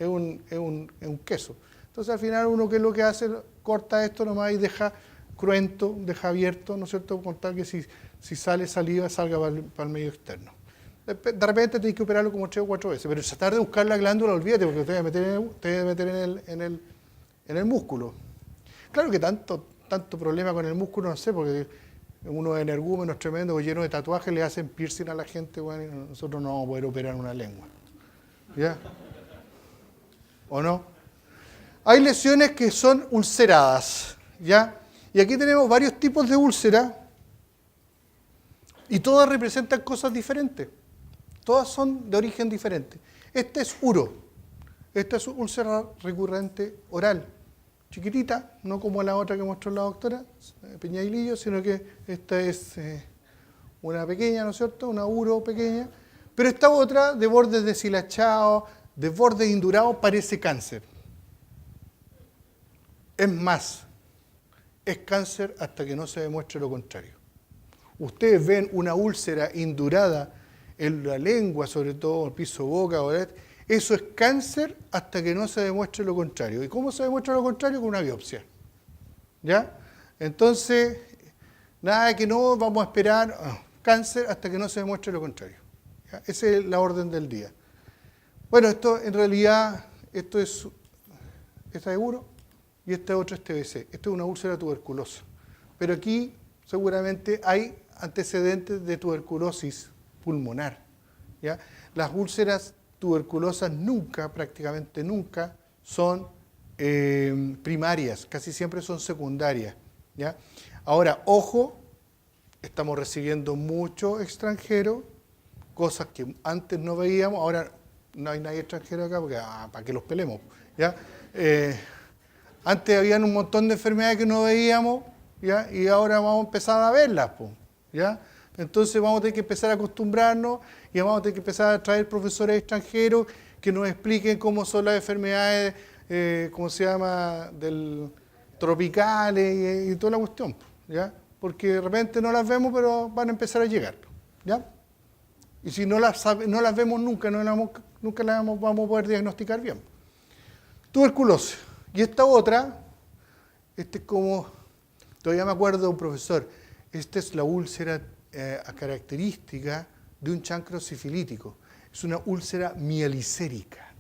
un queso. Entonces al final uno que es lo que hace, corta esto nomás y deja cruento, deja abierto, ¿no es cierto? Con tal que si sale saliva, salga para el medio externo. De repente tienes que operarlo como 3 o 4 veces, pero tratar de buscar la glándula, olvídate, porque te voy a meter en el músculo. Claro que tanto problema con el músculo, no sé, porque unos energúmenos tremendos llenos de tatuajes le hacen piercing a la gente, bueno, y nosotros no vamos a poder operar una lengua. ¿Ya? ¿O no? Hay lesiones que son ulceradas, ¿ya? Y aquí tenemos varios tipos de úlceras y todas representan cosas diferentes. Todas son de origen diferente. Este es uro. Esta es úlcera recurrente oral. Chiquitita, no como la otra que mostró la doctora, Peñailillo, sino que esta es una pequeña, ¿no es cierto? Una uro pequeña. Pero esta otra, de bordes deshilachados, de bordes indurados, parece cáncer. Es más, es cáncer hasta que no se demuestre lo contrario. Ustedes ven una úlcera indurada en la lengua, sobre todo el piso boca, eso es cáncer hasta que no se demuestre lo contrario. ¿Y cómo se demuestra lo contrario? Con una biopsia. ¿Ya? Entonces, nada de que no vamos a esperar cáncer hasta que no se demuestre lo contrario. ¿Ya? Esa es la orden del día. Bueno, esto en realidad, esta es seguro y esta otra es TBC. Esto es una úlcera tuberculosa. Pero aquí seguramente hay antecedentes de tuberculosis pulmonar. ¿Ya? Las úlceras tuberculosas nunca, prácticamente nunca, son primarias, casi siempre son secundarias. ¿Ya? Ahora, ojo, estamos recibiendo mucho extranjero, cosas que antes no veíamos, ahora no hay nadie extranjero acá, porque para que los pelemos. ¿Ya? Antes habían un montón de enfermedades que no veíamos, ¿ya? Y ahora vamos a empezar a verlas, ¿ya? Entonces vamos a tener que empezar a acostumbrarnos y vamos a tener que empezar a traer profesores extranjeros que nos expliquen cómo son las enfermedades, ¿cómo se llama?, tropicales y toda la cuestión, ¿ya? Porque de repente no las vemos, pero van a empezar a llegar, ¿ya? Y si no las vemos nunca, nunca las vamos a poder diagnosticar bien. Tuberculosis. Y esta otra, es como, todavía me acuerdo de un profesor, esta es la úlcera característica de un chancro sifilítico. Es una úlcera mielicérica.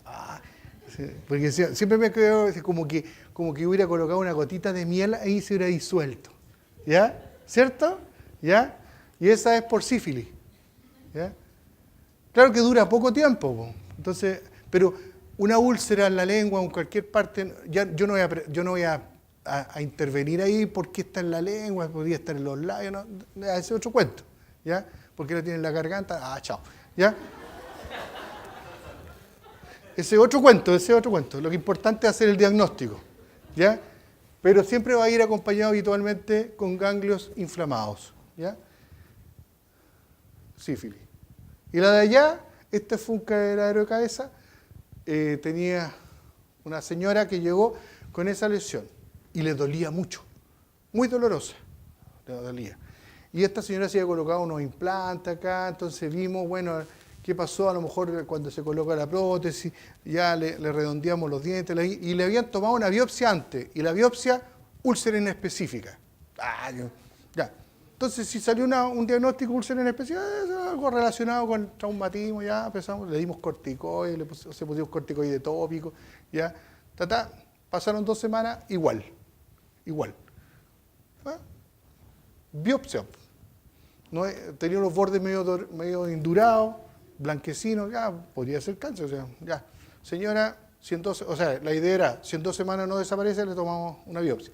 Porque siempre me quedo como que hubiera colocado una gotita de miel ahí y se hubiera disuelto. ¿Ya? ¿Cierto? ¿Ya? Y esa es por sífilis. ¿Ya? Claro que dura poco tiempo. Entonces, pero una úlcera en la lengua o en cualquier parte, yo no voy a intervenir ahí porque está en la lengua, podría estar en los labios, no, ese es otro cuento, ¿ya? Porque lo tiene en la garganta, chao, ¿ya? Ese es otro cuento. Lo que es importante es hacer el diagnóstico, ¿ya? Pero siempre va a ir acompañado habitualmente con ganglios inflamados, ¿ya? Sífilis. Y la de allá, este fue un quebradero de cabeza, tenía una señora que llegó con esa lesión y le dolía mucho, muy dolorosa, le dolía. Y esta señora se había colocado unos implantes acá, entonces vimos, bueno, qué pasó, a lo mejor cuando se coloca la prótesis, ya le redondeamos los dientes, y le habían tomado una biopsia antes, y la biopsia, úlcera inespecífica. Ya. Entonces, si salió un diagnóstico de úlcera inespecífica, algo relacionado con traumatismo, ya empezamos, le dimos corticoides, se pusimos corticoides tópicos, ya, pasaron 2 semanas, igual. Biopsia. ¿No? Tenía los bordes medio indurados, blanquecinos, ya, podría ser cáncer, o sea, ya. Señora, la idea era, si en 2 semanas no desaparece, le tomamos una biopsia.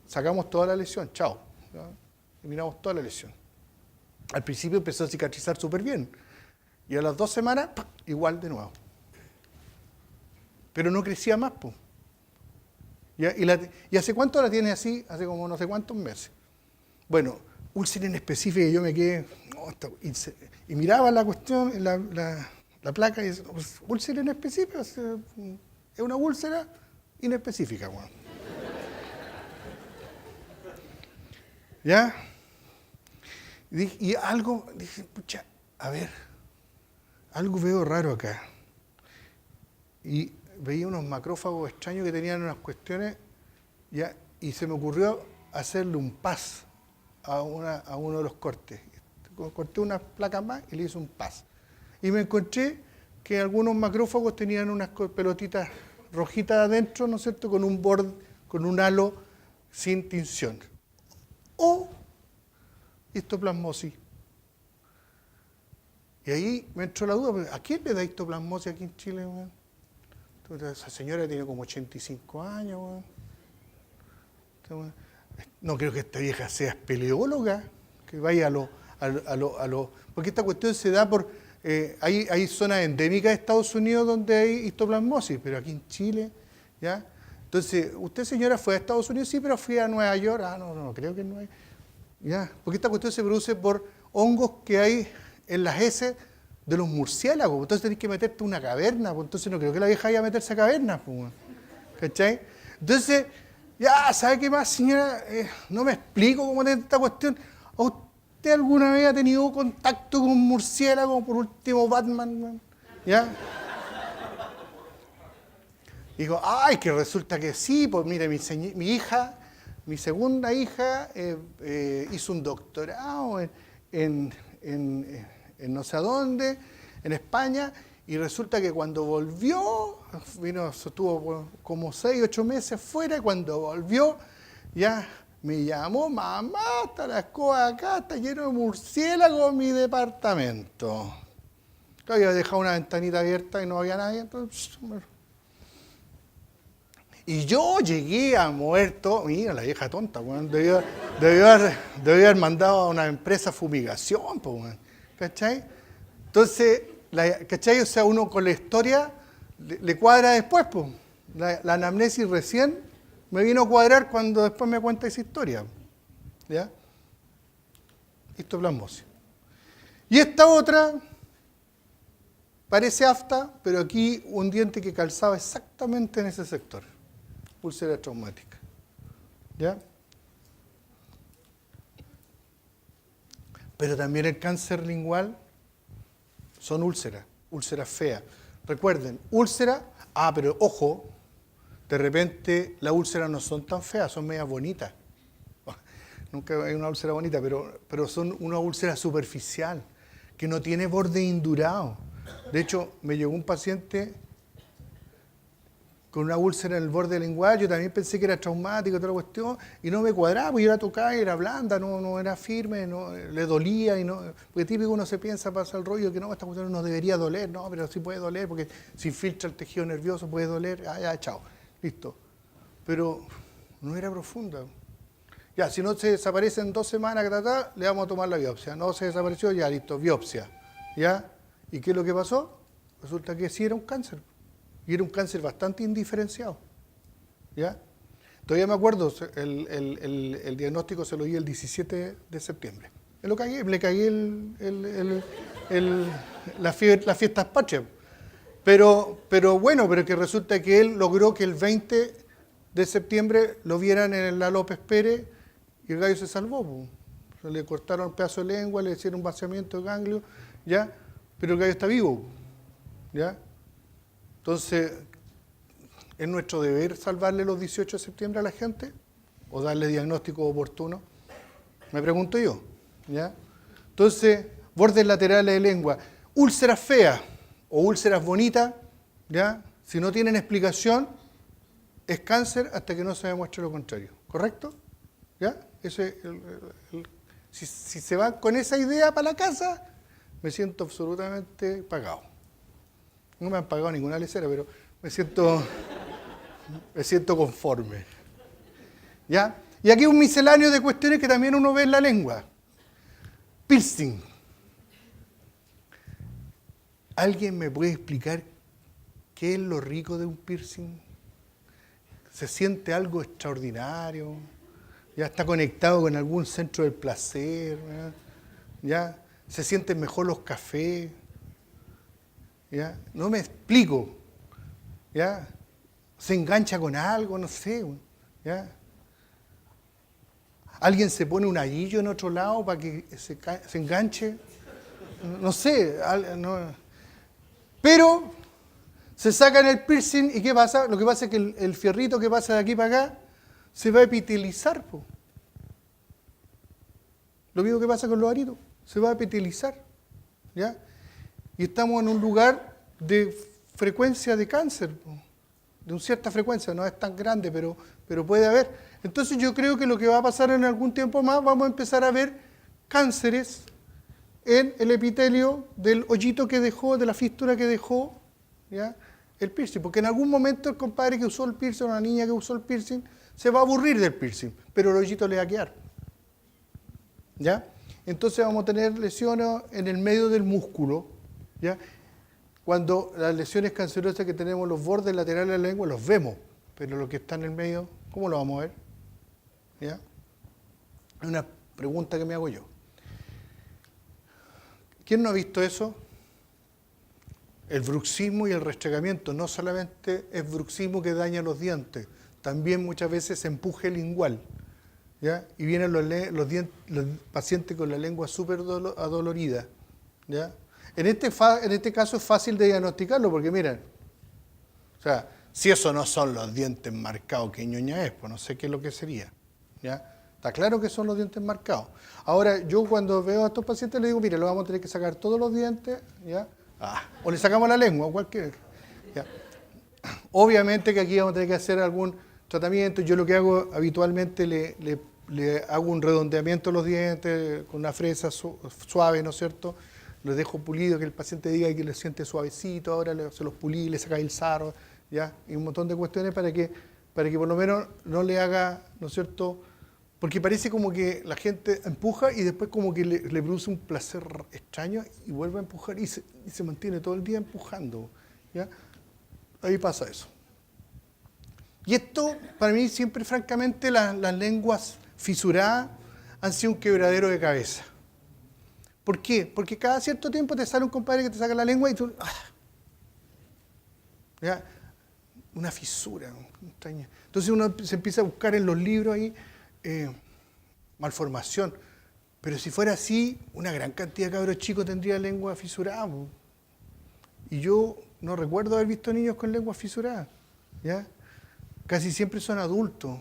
Sacamos toda la lesión, chao. ¿Ya? Eliminamos toda la lesión. Al principio empezó a cicatrizar súper bien. Y a las 2 semanas, igual de nuevo. Pero no crecía más, pues. ¿Y hace cuánto la tiene así? Hace como no sé cuántos meses. Bueno, úlcera inespecífica, y yo me quedé, y miraba la cuestión, la placa, y decía, úlcera inespecífica, es una úlcera inespecífica, bueno. ¿Ya? Y dije, pucha, a ver, algo veo raro acá. Y veía unos macrófagos extraños que tenían unas cuestiones, ¿ya? Y se me ocurrió hacerle un PAS a uno de los cortes. Corté unas placas más y le hice un PAS. Y me encontré que algunos macrófagos tenían unas pelotitas rojitas adentro, ¿no es cierto?, con un borde, con un halo sin tinción. O histoplasmosis. Y ahí me entró la duda, ¿a quién le da histoplasmosis aquí en Chile, man? Esa señora tiene como 85 años, man. No creo que esta vieja sea espeleóloga, que vaya a lo... Porque esta cuestión se da por... hay zonas endémicas de Estados Unidos donde hay histoplasmosis, pero aquí en Chile, ¿ya? Entonces, usted, señora, fue a Estados Unidos, sí, pero fui a Nueva York. No, creo que no hay. ¿Ya? Porque esta cuestión se produce por hongos que hay en las heces de los murciélagos. Entonces tenés que meterte en una caverna, pues entonces no creo que la vieja vaya a meterse a cavernas, pues, ¿cachai? Entonces, Ya, ¿sabe qué más, señora? No me explico cómo tiene esta cuestión. ¿A ¿Usted alguna vez ha tenido contacto con un murciélago, por último Batman? Man? ¿Ya? Digo, ay, que resulta que sí, pues mire, mi hija, mi segunda hija, hizo un doctorado en no sé dónde, en España, y resulta que cuando volvió, estuvo como 6, 8 meses fuera, y cuando volvió, ya me llamó, mamá, está la escoba acá, está lleno de murciélagos mi departamento. Yo había dejado una ventanita abierta y no había nadie, entonces... Y yo llegué a mover todo, mira la vieja tonta, bueno, debió haber mandado a una empresa fumigación, pues, bueno, ¿cachai? Entonces, ¿cachai? O sea, uno con la historia le cuadra después, pues. La anamnesis recién me vino a cuadrar cuando después me cuenta esa historia, ¿ya? Histoplasmosis. Y esta otra parece afta, pero aquí un diente que calzaba exactamente en ese sector. Úlcera traumática. ¿Ya? Pero también el cáncer lingual son úlceras feas. Recuerden, úlcera, pero ojo, de repente las úlceras no son tan feas, son medias bonitas. Nunca hay una úlcera bonita, pero son una úlcera superficial, que no tiene borde indurado. De hecho, me llegó un paciente con una úlcera en el borde lingual, yo también pensé que era traumático, toda la cuestión, y no me cuadraba, porque yo la tocaba y era blanda, no era firme, no, le dolía, porque típico uno se piensa, pasa el rollo, que no, esta cuestión no debería doler, no, pero sí puede doler, porque si infiltra el tejido nervioso puede doler, ya, chao, listo. Pero no era profunda. Ya, si no se desaparece en 2 semanas que tratar, le vamos a tomar la biopsia. No se desapareció, ya, listo, biopsia. ¿Ya? ¿Y qué es lo que pasó? Resulta que sí era un cáncer. Y era un cáncer bastante indiferenciado. ¿Ya? Todavía me acuerdo, el diagnóstico se lo di el 17 de septiembre. Le cagué las fiestas patrias. Pero que resulta que él logró que el 20 de septiembre lo vieran en la López Pérez y el gallo se salvó. Po. Le cortaron un pedazo de lengua, le hicieron un vaciamiento de ganglio, ¿ya? Pero el gallo está vivo. ¿Ya? Entonces, ¿es nuestro deber salvarle los 18 de septiembre a la gente? ¿O darle diagnóstico oportuno? Me pregunto yo. ¿Ya? Entonces, bordes laterales de lengua, úlceras feas o úlceras bonitas, ¿ya? Si no tienen explicación, es cáncer hasta que no se demuestre lo contrario. ¿Correcto? ¿Ya? Si se van con esa idea para la casa, me siento absolutamente pagado. No me han pagado ninguna lecera, pero me siento conforme. ¿Ya? Y aquí un misceláneo de cuestiones que también uno ve en la lengua. Piercing. ¿Alguien me puede explicar qué es lo rico de un piercing? ¿Se siente algo extraordinario? ¿Ya está conectado con algún centro del placer? ¿Ya? ¿Se sienten mejor los cafés? ¿Ya? No me explico. ¿Ya? ¿Se engancha con algo? No sé. ¿Ya? ¿Alguien se pone un anillo en otro lado para que se enganche? No sé. Pero se sacan el piercing y ¿qué pasa? Lo que pasa es que el fierrito que pasa de aquí para acá se va a epitelizar. Po. Lo mismo que pasa con los aritos. Se va a epitelizar. ¿Ya? Y estamos en un lugar de frecuencia de cáncer, de una cierta frecuencia, no es tan grande, pero puede haber. Entonces yo creo que lo que va a pasar en algún tiempo más, vamos a empezar a ver cánceres en el epitelio del hoyito que dejó, de la fístula que dejó, ¿ya? El piercing. Porque en algún momento el compadre que usó el piercing, o la niña que usó el piercing, se va a aburrir del piercing, pero el hoyito le va a quedar. ¿Ya? Entonces vamos a tener lesiones en el medio del músculo, ¿ya? Cuando las lesiones cancerosas que tenemos los bordes laterales de la lengua los vemos, pero lo que está en el medio, ¿cómo lo vamos a ver? ¿Ya? Es una pregunta que me hago yo. ¿Quién no ha visto eso? El bruxismo y el restregamiento. No solamente es bruxismo que daña los dientes, también muchas veces empuje lingual, ¿ya? Y vienen los pacientes con la lengua súper adolorida, ¿ya? En este caso es fácil de diagnosticarlo porque miren, o sea, si eso no son los dientes marcados, ¿qué ñoña es? Pues no sé qué es lo que sería, ¿ya? Está claro que son los dientes marcados. Ahora, yo cuando veo a estos pacientes les digo, mire, lo vamos a tener que sacar todos los dientes, ¿ya? O le sacamos la lengua, cualquier, ¿ya? Obviamente que aquí vamos a tener que hacer algún tratamiento. Yo lo que hago habitualmente le hago un redondeamiento de los dientes con una fresa suave, ¿no es cierto? Los dejo pulido, que el paciente diga que lo siente suavecito, ahora se los pulí, le sacáis el sarro, ¿ya? Y un montón de cuestiones para que por lo menos no le haga, ¿no es cierto? Porque parece como que la gente empuja y después como que le produce un placer extraño y vuelve a empujar y se mantiene todo el día empujando, ¿ya? Ahí pasa eso. Y esto, para mí, siempre, francamente, las lenguas fisuradas han sido un quebradero de cabeza. ¿Por qué? Porque cada cierto tiempo te sale un compadre que te saca la lengua y tú... ¿ya? Una fisura extraña. Entonces uno se empieza a buscar en los libros ahí malformación. Pero si fuera así, una gran cantidad de cabros chicos tendría lengua fisurada. Y yo no recuerdo haber visto niños con lengua fisurada, ¿ya? Casi siempre son adultos,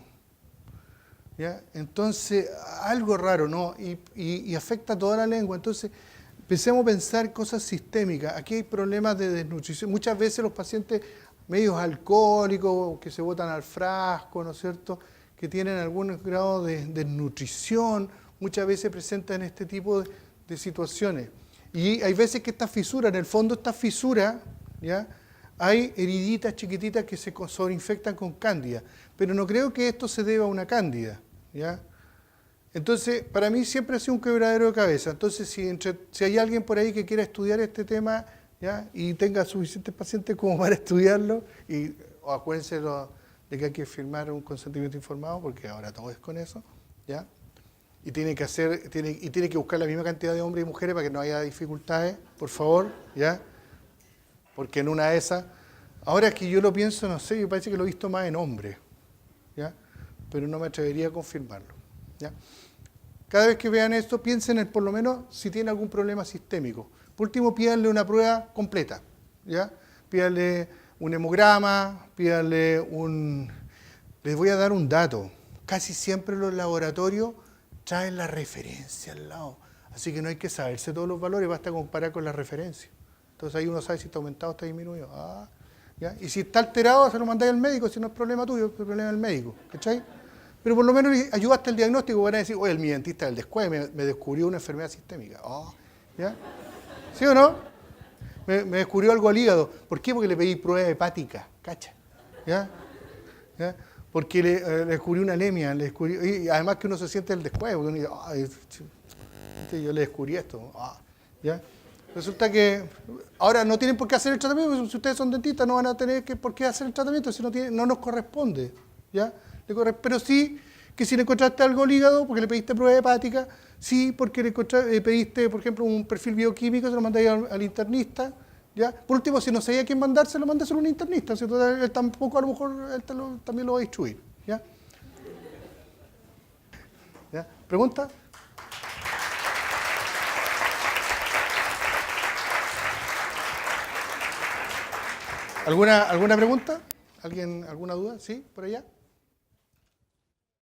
¿ya? Entonces, algo raro, ¿no? Y afecta toda la lengua. Entonces, empecemos a pensar cosas sistémicas. Aquí hay problemas de desnutrición. Muchas veces los pacientes medios alcohólicos, que se botan al frasco, ¿no es cierto?, que tienen algún grado de desnutrición, muchas veces presentan este tipo de situaciones. Y hay veces que esta fisura, en el fondo esta fisura, ¿ya?, hay heriditas chiquititas que se sobreinfectan con cándida, pero no creo que esto se deba a una cándida, ¿ya? Entonces, para mí siempre ha sido un quebradero de cabeza. Entonces, si hay alguien por ahí que quiera estudiar este tema, ¿ya?, y tenga suficientes pacientes como para estudiarlo, o acuérdense de que hay que firmar un consentimiento informado, porque ahora todo es con eso, ¿ya? Y tiene que buscar la misma cantidad de hombres y mujeres para que no haya dificultades, por favor, ¿ya? Porque en una de esas, ahora que yo lo pienso, no sé, yo parece que lo he visto más en hombres, ¿ya? Pero no me atrevería a confirmarlo, ¿ya? Cada vez que vean esto, piensen en por lo menos si tiene algún problema sistémico. Por último, pídanle una prueba completa, ¿ya? Pídanle un hemograma, pídanle Les voy a dar un dato. Casi siempre los laboratorios traen la referencia al lado. Así que no hay que saberse todos los valores, basta comparar con la referencia. Entonces ahí uno sabe si está aumentado o está disminuido. ¿Ya? Y si está alterado, se lo mandáis al médico, si no es problema tuyo, es problema del médico. ¿Cachai? Pero por lo menos ayudaste al diagnóstico, van a decir, oye, mi dentista del descueve me descubrió una enfermedad sistémica. ¿Ya? ¿Sí o no? Me descubrió algo al hígado. ¿Por qué? Porque le pedí prueba hepática, ¿cacha? ¿Ya? ¿Ya? Porque le descubrí una anemia, y además que uno se siente el descueve, porque uno dice, yo le descubrí esto. ¿Ya? Resulta que ahora no tienen por qué hacer el tratamiento, porque si ustedes son dentistas no van a tener por qué hacer el tratamiento, si no nos corresponde, ¿ya? Pero sí que si le encontraste algo al hígado, porque le pediste prueba hepática, sí porque le pediste, por ejemplo, un perfil bioquímico, se lo mandáis al internista, ¿ya? Por último, si no sabía a quién mandárselo, mándaselo a un internista, ¿cierto? Él tampoco, a lo mejor, él también lo va a instruir, ¿ya? ¿Ya? ¿Pregunta? ¿Alguna pregunta? ¿Alguna duda? ¿Sí? ¿Por allá?